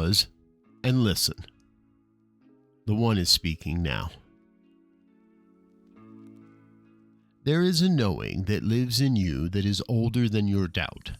pause and listen. The One is speaking now. There is a knowing that lives in you that is older than your doubt.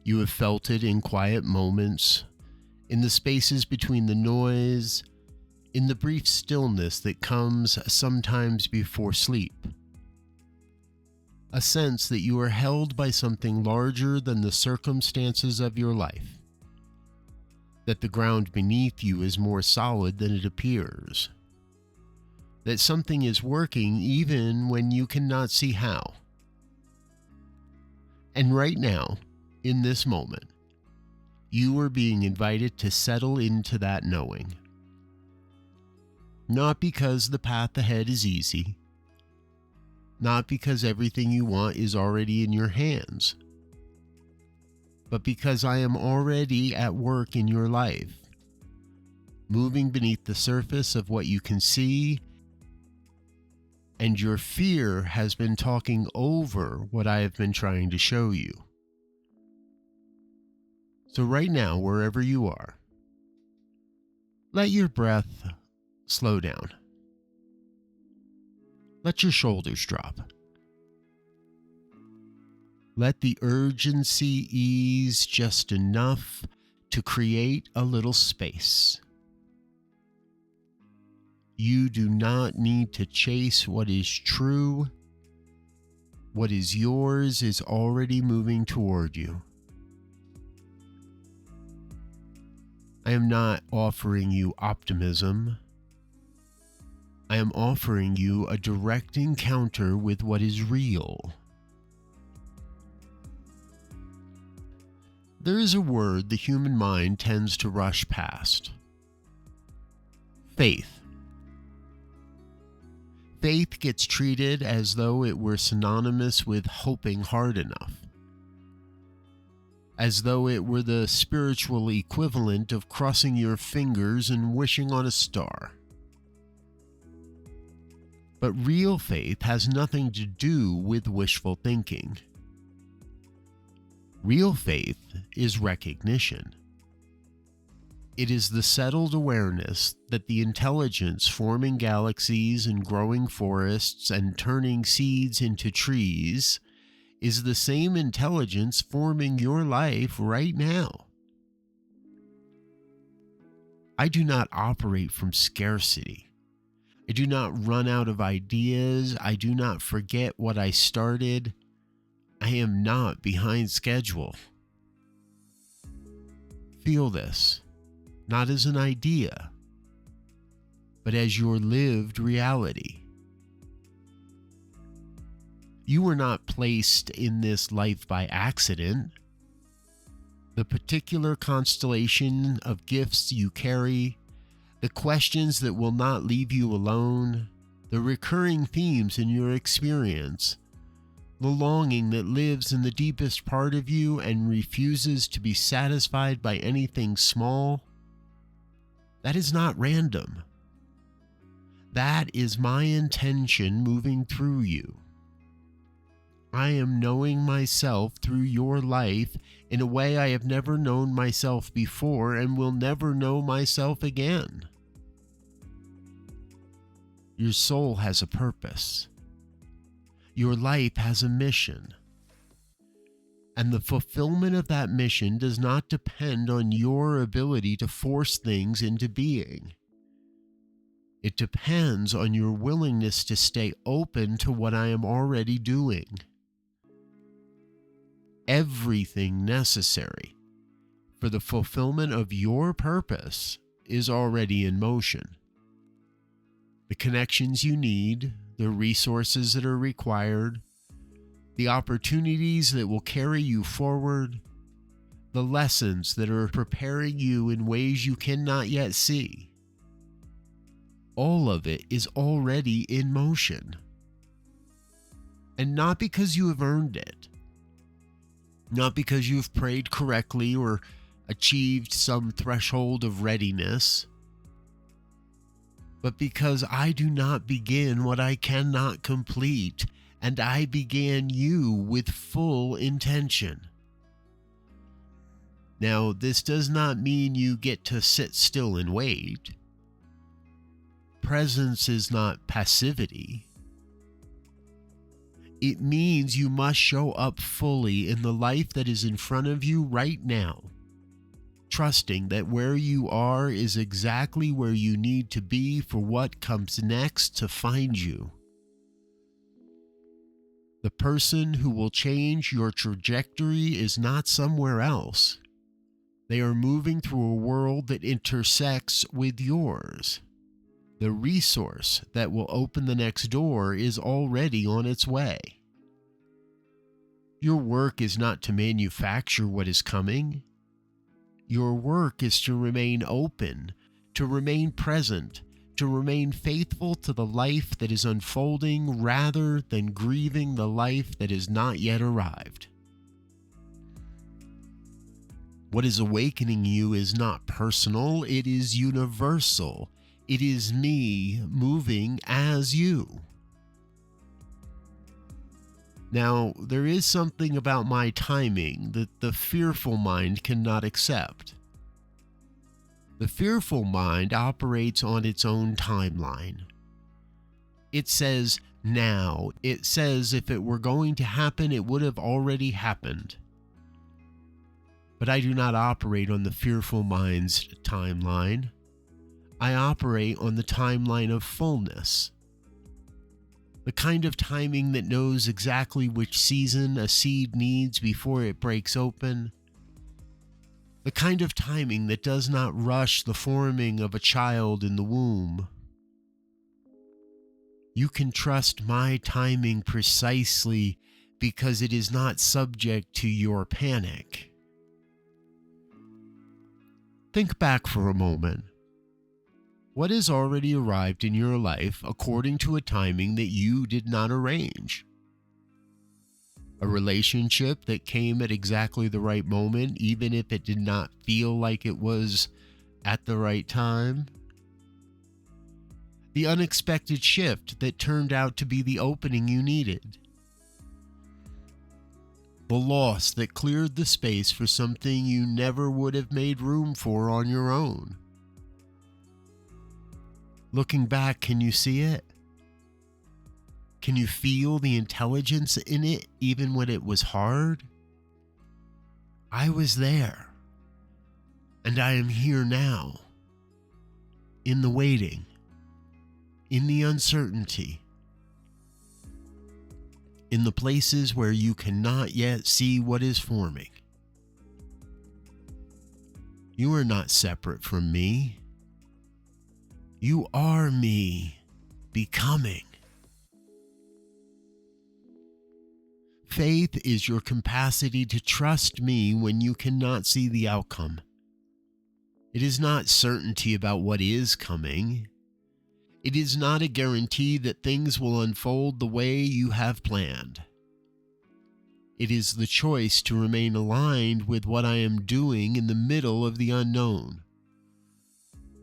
You have felt it in quiet moments, in the spaces between the noise, in the brief stillness that comes sometimes before sleep. A sense that you are held by something larger than the circumstances of your life, that the ground beneath you is more solid than it appears, that something is working even when you cannot see how. And right now, in this moment, you are being invited to settle into that knowing. Not because the path ahead is easy, not because everything you want is already in your hands, but because I am already at work in your life, moving beneath the surface of what you can see, and your fear has been talking over what I have been trying to show you. So right now, wherever you are, let your breath slow down. Let your shoulders drop. Let the urgency ease just enough to create a little space. You do not need to chase what is true. What is yours is already moving toward you. I am not offering you optimism. I am offering you a direct encounter with what is real. There is a word the human mind tends to rush past. Faith. Faith gets treated as though it were synonymous with hoping hard enough, as though it were the spiritual equivalent of crossing your fingers and wishing on a star. But real faith has nothing to do with wishful thinking. Real faith is recognition. It is the settled awareness that the intelligence forming galaxies and growing forests and turning seeds into trees is the same intelligence forming your life right now. I do not operate from scarcity. I do not run out of ideas. I do not forget what I started. I am not behind schedule. Feel this, not as an idea, but as your lived reality. You were not placed in this life by accident. The particular constellation of gifts you carry, the questions that will not leave you alone, the recurring themes in your experience, the longing that lives in the deepest part of you and refuses to be satisfied by anything small, that is not random. That is my intention moving through you. I am knowing myself through your life in a way I have never known myself before and will never know myself again. Your soul has a purpose. Your life has a mission. And the fulfillment of that mission does not depend on your ability to force things into being. It depends on your willingness to stay open to what I am already doing. Everything necessary for the fulfillment of your purpose is already in motion. The connections you need, the resources that are required, the opportunities that will carry you forward, the lessons that are preparing you in ways you cannot yet see. All of it is already in motion. And not because you have earned it, not because you've prayed correctly or achieved some threshold of readiness, but because I do not begin what I cannot complete, and I began you with full intention. Now, this does not mean you get to sit still and wait. Presence is not passivity. It means you must show up fully in the life that is in front of you right now, trusting that where you are is exactly where you need to be for what comes next to find you. The person who will change your trajectory is not somewhere else. They are moving through a world that intersects with yours. The resource that will open the next door is already on its way. Your work is not to manufacture what is coming. Your work is to remain open, to remain present, to remain faithful to the life that is unfolding rather than grieving the life that has not yet arrived. What is awakening you is not personal, it is universal. It is me moving as you. Now, there is something about my timing that the fearful mind cannot accept. The fearful mind operates on its own timeline. It says now. It says if it were going to happen, it would have already happened. But I do not operate on the fearful mind's timeline. I operate on the timeline of fullness. The kind of timing that knows exactly which season a seed needs before it breaks open. The kind of timing that does not rush the forming of a child in the womb. You can trust my timing precisely because it is not subject to your panic. Think back for a moment. What has already arrived in your life according to a timing that you did not arrange? A relationship that came at exactly the right moment, even if it did not feel like it was at the right time? The unexpected shift that turned out to be the opening you needed? The loss that cleared the space for something you never would have made room for on your own? Looking back, can you see it? Can you feel the intelligence in it even when it was hard? I was there, and I am here now, in the waiting, in the uncertainty, in the places where you cannot yet see what is forming. You are not separate from me. You are me becoming. Faith is your capacity to trust me when you cannot see the outcome. It is not certainty about what is coming. It is not a guarantee that things will unfold the way you have planned. It is the choice to remain aligned with what I am doing in the middle of the unknown.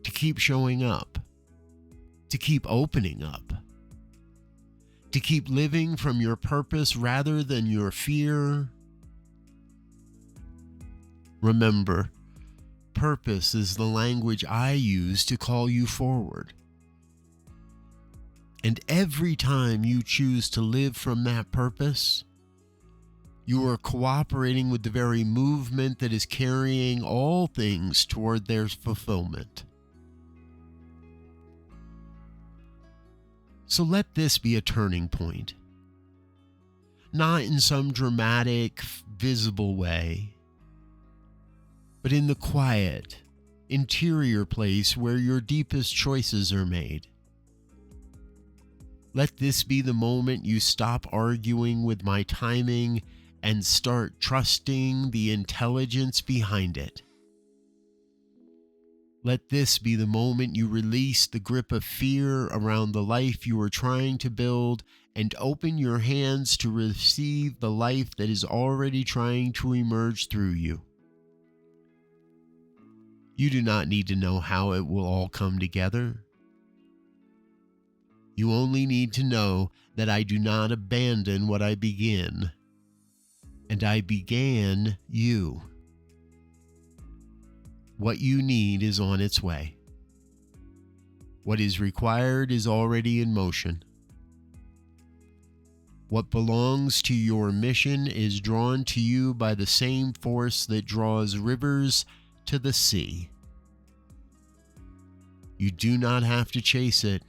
To keep showing up. To keep opening up. To keep living from your purpose rather than your fear. Remember, purpose is the language I use to call you forward. And every time you choose to live from that purpose, you are cooperating with the very movement that is carrying all things toward their fulfillment. So let this be a turning point. Not in some dramatic, visible way, but in the quiet, interior place where your deepest choices are made. Let this be the moment you stop arguing with my timing and start trusting the intelligence behind it. Let this be the moment you release the grip of fear around the life you are trying to build and open your hands to receive the life that is already trying to emerge through you. You do not need to know how it will all come together. You only need to know that I do not abandon what I begin, and I began you. What you need is on its way. What is required is already in motion. What belongs to your mission is drawn to you by the same force that draws rivers to the sea. You do not have to chase it.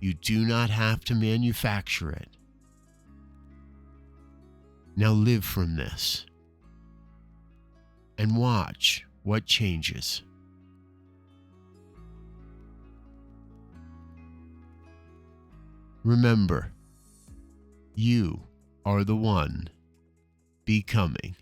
You do not have to manufacture it. Now live from this and watch what changes. Remember, you are the one becoming.